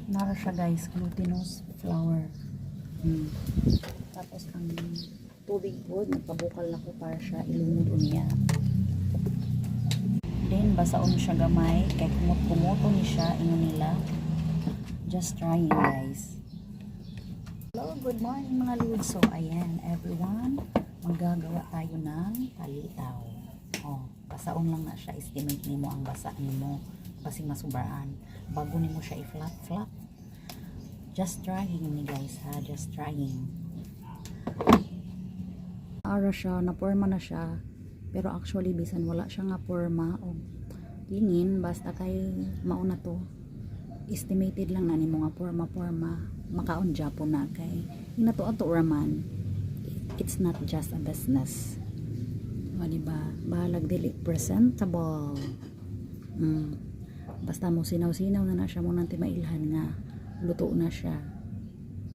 Nara siya guys, glutinous flour. Tapos ang tubig po, nagpabukal na ko para siya ilunod niya. Then basaon siya gamay, kay kumot-kumuto ni siya, ingon nila. Just trying guys. Hello, good morning mga lods. So ayan everyone, magagawa tayo ng palitaw. Oh, basaon lang na siya, estimate nimo ang basa nimo kasi masubraan. Bago nimo siya i-flat. Just trying ni guys ha, just trying. Ara siya, naporma na siya. Pero actually bisan wala siya nga porma o lingin, basta kay mauna to. Estimated lang na nimo nga porma makaon Japo na kay inato ato raman. It's not just a business. O diba? Bahalag dili presentable. Basta mo sinaw-sinaw na siya mo nanti mailhan nga luto na siya.